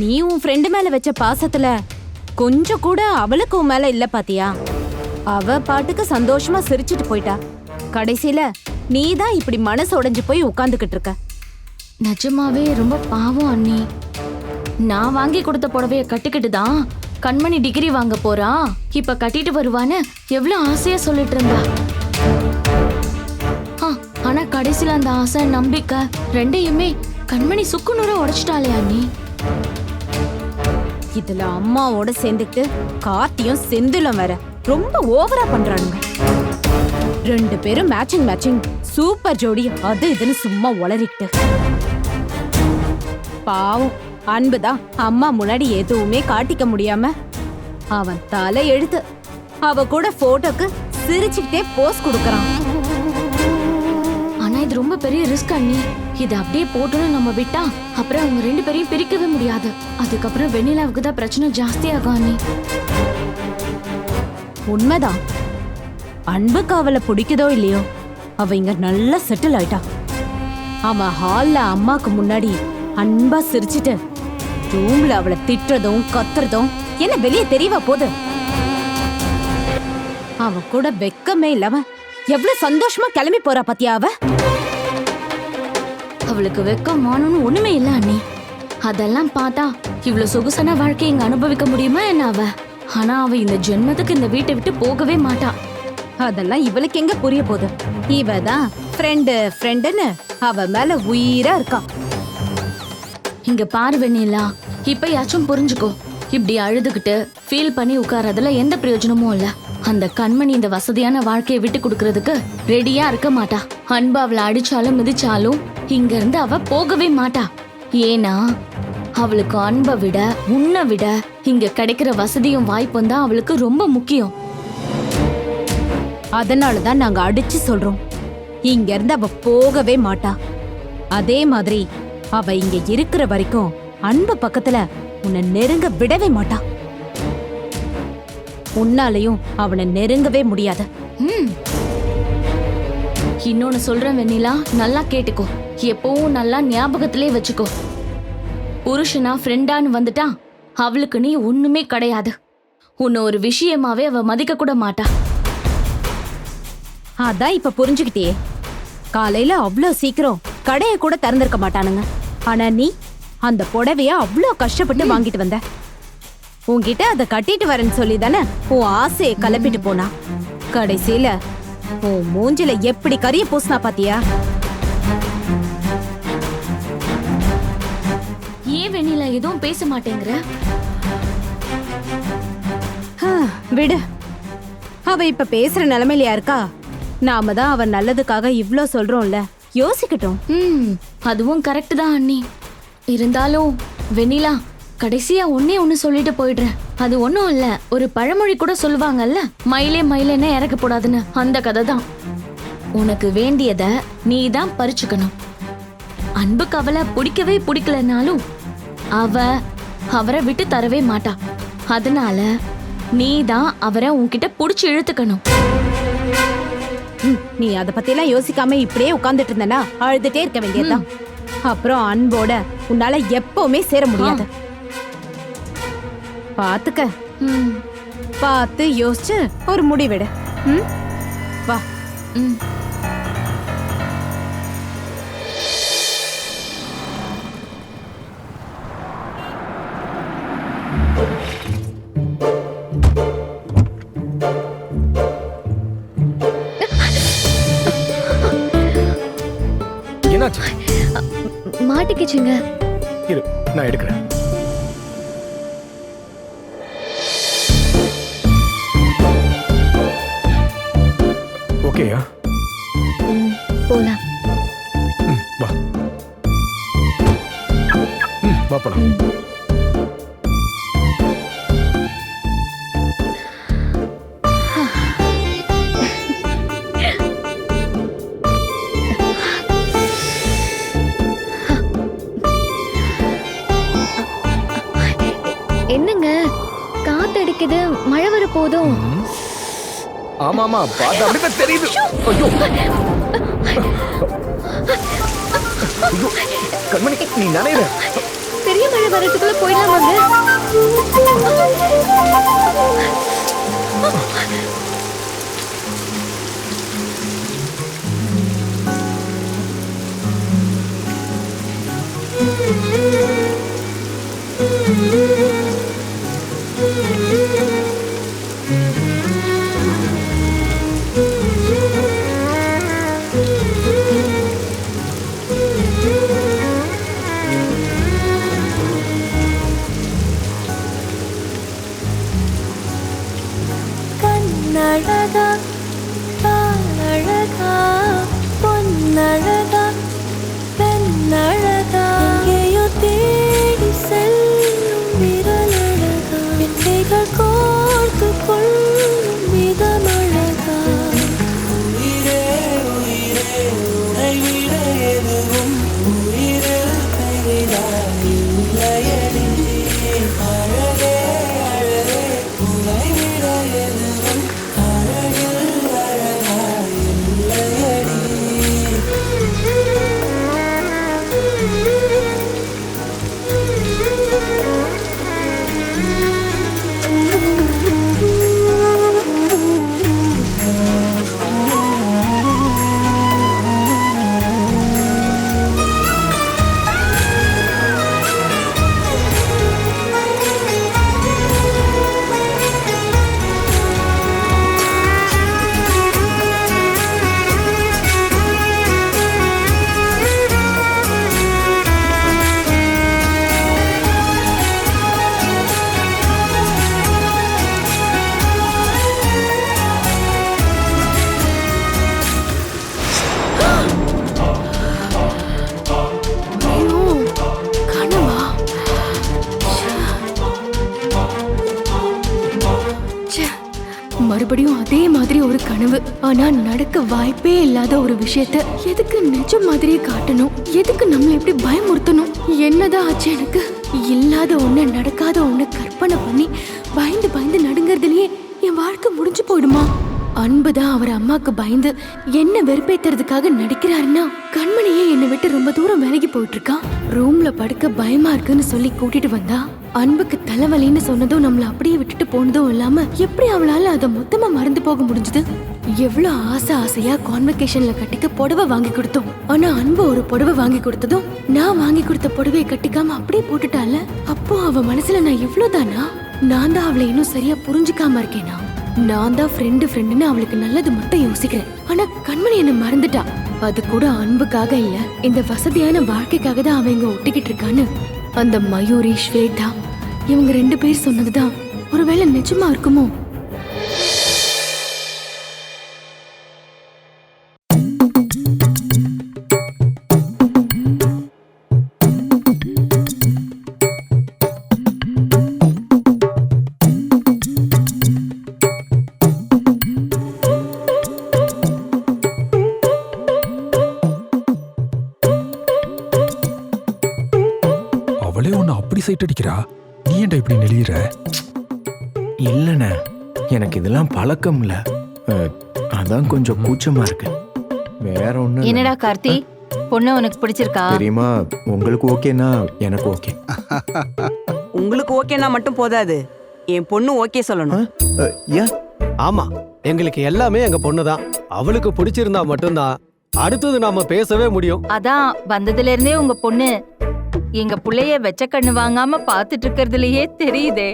நீ உன் ஃப்ரெண்டு மேல வச்ச பாசத்துல கொஞ்சம் கூட அவளுக்கு உன் மேல இல்ல பாத்தியா? அவ பாட்டுக்கு சந்தோஷமா சிரிச்சிட்டு போயிட்டா. கடைசியில நீ தான் இப்படி மனசு உடைஞ்சு போய் உட்கார்ந்துகிட்டு இருக்க. நிஜமாவே ரொம்ப பாவம் அண்ணி. நான் வாங்கி கொடுத்த புடவைய கட்டிக்கிட்டு தான் கண்மணி டிகிரி வாங்க போறா, இப்ப கட்டிட்டு வருவான்னு எவ்வளவு ஆசையா சொல்லிட்டு இருந்தா. ஆனா கடைசியில அந்த ஆசை நம்பிக்கை ரெண்டையுமே கண்மணி சுக்குநூற உடைச்சிட்டாளே அண்ணி. இதுல அம்மாவோட சேர்ந்துட்டு கார்த்தியும் செந்திலும் வேற ரொம்ப ஓவரா பண்றானுங்க. 2 பேரும் மேட்சிங் சூப்பர் ஜோடி, அது இதுன்னு சும்மா உளறிட்டு. பாவம் அன்புதான் அம்மா முன்னாடி எதுவுமே காட்டிக்க முடியாம அவன் தலை எழுத்து அவ கூட போட்டோக்கு சிரிச்சுக்கிட்டே போஸ் கொடுக்கறான். ஆனா இது ரொம்ப பெரிய ரிஸ்க் அண்ணி. இது அப்படியே போட்டோன்னு நம்ம விட்டா அப்புறம் அவங்க 2 பேரையும் பிரிக்கவே முடியாது. அதுக்கப்புறம் வெண்ணிலாவுக்கு தான் பிரச்சனை ஜாஸ்தியாகும் அண்ணி. உண்மைதான். அன்புக்கு அவளை பிடிக்குதோ இல்லையோ, அவ இங்க நல்லா செட்டில் ஆயிட்டா. அவன் ஹால்ல அம்மாக்கு முன்னாடி அன்பா சிரிச்சிட்டு ரூம்ல அவளை திட்டுறதும் கத்துறதும் என்ன வெளியே தெரியவா போகுது? அவ கூட வெக்கமே இல்லாம எவ்வளவு சந்தோஷமா கிளம்பி போறா பாத்தியா அவ? அவளுக்கு வெக்கம் மானம்னு ஒண்ணுமே இல்ல அண்ணி. அதெல்லாம் பார்த்தா இவ்வளவு சொகுசான வாழ்க்கை இங்க அனுபவிக்க முடியுமா என்ன அவ? ஆனா அவ இந்த ஜென்மத்துக்கு இந்த வீட்டை விட்டு போகவே மாட்டா. அதெல்லாம் இவளுக்கு எங்க புரிய போகுது? இவதான் ஃப்ரெண்டுன்னு அவ மேல உயிரா இருக்கா. இங்க பாரு வெண்ணிலா, இப்பயாச்சும் புரிஞ்சுக்கோ. இப்படி அழுதுகிட்டு ஃபீல் பண்ணி உட்கார்றதுல எந்த பிரயோஜனமும் இல்ல. அந்த கண்மணி இந்த வசதியான வாழ்க்கையை விட்டு கொடுக்கறதுக்கு ரெடியா இருக்க மாட்டா. அன்பு அவளை அடிச்சாலும் மிதிச்சாலும் இங்க இருந்து அவ போகவே மாட்டா. ஏன்னா அவளுக்கு அன்பை விட உன்னை விட இங்க கிடைக்கிற வசதியும் வாய்ப்பும் தான் அவளுக்கு ரொம்ப முக்கியம். அதனாலதான் நாங்க அடிச்சு சொல்றோம், இங்க இருந்து அவ போகவே மாட்டா. அதே மாதிரி அவ இங்க இருக்கிற வரைக்கும் அன்பு பக்கத்துல உன்னை நெருங்க விடவே மாட்டா. உன்னாலையும் அவனை நெருங்கவே முடியாது. இன்னொன்னு சொல்றேன் வெண்ணிலா, நல்லா கேட்டுக்கோ. எப்பவும் நல்லா ஞாபகத்திலே வச்சுக்கோ. புருஷனா ஃப்ரெண்டான்னு வந்துட்டா அவளுக்கு நீ ஒண்ணுமே கிடையாது. உன்னை ஒரு விஷயமாவே அவ மதிக்க கூட மாட்டா. அதான் இப்ப புரிஞ்சுக்கிட்டே. காலையில அவ்வளோ சீக்கிரம் கடையை கூட திறந்திருக்க மாட்டானுங்க. ஆனா நீ அந்த புடவைய அவ்வளோ கஷ்டப்பட்டு வாங்கிட்டு வந்த. உன்கிட்ட அதை கட்டிட்டு வரேன்னு சொல்லி தானே உன் ஆசையை கலப்பிட்டு போனா. கடைசியில உன் மூஞ்சில எப்படி கரிய பூசினா பாத்தியா? ஏன் வெண்ணிலா எதுவும் பேச மாட்டேங்கிற? விடு, அவ இப்ப பேசுற நிலைமையிலயா இருக்கா? நாம தான் அவ நல்லதுக்காக இவ்ளோ சொல்றோம்ல, யோசிக்கட்டும். அதுவும் கரெக்ட் தான் அண்ணி. இருந்தாலும் வெண்ணிலா, கடைசியா ஒண்ணு சொல்லிட்டு போயிடுறேன். அது ஒண்ணும் இல்ல, ஒரு பழமொழி கூட சொல்லுவாங்கல்ல, மயிலே மயிலேன்னு இறக்க போடாதுன்னு. அந்த கதை தான். உனக்கு வேண்டியத நீ தான் பறிச்சுக்கணும். அன்புக்கு அவளை பிடிக்கவே பிடிக்கலனாலும் அவரை விட்டு தரவே மாட்டா. அதனால நீ தான் அவரை உன்கிட்ட புடிச்சு இழுத்துக்கணும். நீ அத பத்தியெல்லாம் யோசிக்காம இப்படியே உட்கார்ந்துட்டு இருந்தனா அழுதுட்டே இருக்க வேண்டியதுதான். அப்புறம் அன்போட உன்னால எப்பவுமே சேர முடியாது. பாத்துக்க, பார்த்து யோசிச்சு ஒரு முடிவெடு. வா. மாட்டிக்கிச்சுங்க. இரு, நான் எடுக்கிறேன். ஓகேயா? போலாம். வா. வா போலாம். என்னங்க காத்தடிக்குது, மழை வர போதும். ஆமாமா, பார்த்தா அப்படிதான் தெரியுது. ஐயோ ஐயோ, கண்மணி, நீ நனையிற. பெரிய மழை வரதுக்குள்ள போயிடலாமாங்க? கண்ணழகா பாலழகா பொன்னழகா பெண்ணழகா எங்கேயோ தேடி செல்லும் விரலழகா வித்தைகள் கோர்த்து கொள்ளும் விதமழகா உயிரே உயிரே உனைவிட எதுவும் உயிரில் கைவிடாய் இல்லையடி அழகே அழகே உனைவிட எதுவும் அழகில் அழகாய் இல்லையடி. மறுபடியும் அதே மாதிரி ஒரு கனவு. ஆனா நடக்க வாய்ப்பே இல்லாத ஒரு விஷயத்த எதுக்கு நிஜம் மாதிரியே காட்டணும்? எதுக்கு நம்மள இப்படி பயமுறுத்தணும்? என்னதான் ஆச்சு எனக்கு? இல்லாத ஒண்ணு நடக்காத ஒண்ணு கற்பனை பண்ணி பயந்து பயந்து நடுங்கறதுலயே என் வாழ்க்கை முடிஞ்சு போயிடுமா? அன்புதான் அவர் அம்மாக்கு பயந்து என்ன வெறுப்பேத்துறதுக்காக நடிக்கிறாருன்னா, கண்மணியே என்னை விட்டு ரொம்ப தூரம் விலகி போயிட்டு இருக்கான். ரூம்ல படுக்க பயமா இருக்குன்னு சொல்லி கூட்டிட்டு வந்தா, அன்புக்கு தலைவலின்னு சொன்னதும் நம்மள அப்படியே விட்டுட்டு போனதும் இல்லாம எப்படி அவளால அதை மொத்தமா மறந்து போக முடிஞ்சது? எவ்வளவு ஆசையா கான்வெகேஷன்ல கட்டிக்க புடவை வாங்கி கொடுத்தோம். ஆனா அன்பு ஒரு புடவை வாங்கி கொடுத்ததும் நான் வாங்கி கொடுத்த புடவையை கட்டிக்காம அப்படியே போட்டுட்டால. அப்போ அவ மனசுல நான் இவ்வளவுதானா? நான் தான் அவளை இன்னும் சரியா புரிஞ்சுக்காம இருக்கேனா? நான் தான் ஃப்ரெண்டுன்னு அவளுக்கு நல்லது மட்டும் யோசிக்கிறேன். ஆனா கண்மணி என்ன மறந்துட்டா. அது கூட அன்புக்காக இல்ல, இந்த வசதியான வாழ்க்கைக்காக தான் அவன் இங்க ஒட்டிக்கிட்டு இருக்கான்னு அந்த மயூரி ஸ்வேதா இவங்க 2 பேர் சொன்னதுதான் ஒருவேளை நிஜமா இருக்குமோ? அவளே உன்னை அப்படி சைட் அடிக்கிறா, நீ ஏன்டா இப்படி நெளியிற? இல்லைண்ணே, எனக்கு இதெல்லாம் பழக்கம் இல்ல, அதான் கொஞ்சம் கூச்சமா இருக்கு. வேற ஒண்ணு. என்னடா கார்த்தி, பொண்ணு உனக்கு பிடிச்சிருக்கா? தெரியுமா, உங்களுக்கு ஓகேனா எனக்கு ஓகே. உங்களுக்கு ஓகேனா மட்டும் போதாது, என் பொண்ணு ஓகே சொல்லணும். ஏன்? ஆமா, எங்களுக்கு எல்லாமே எங்க பொண்ணுதான். அவளுக்கு பிடிச்சிருந்தா மட்டும்தான் அடுத்தது நாம பேசவே முடியும். அதான் வந்ததுல இருந்தே உங்க பொண்ணு எங்க புள்ளைய வெச்ச கண்ணு வாங்காம பாத்துட்டு இருக்கறதுலயே தெரியுதே.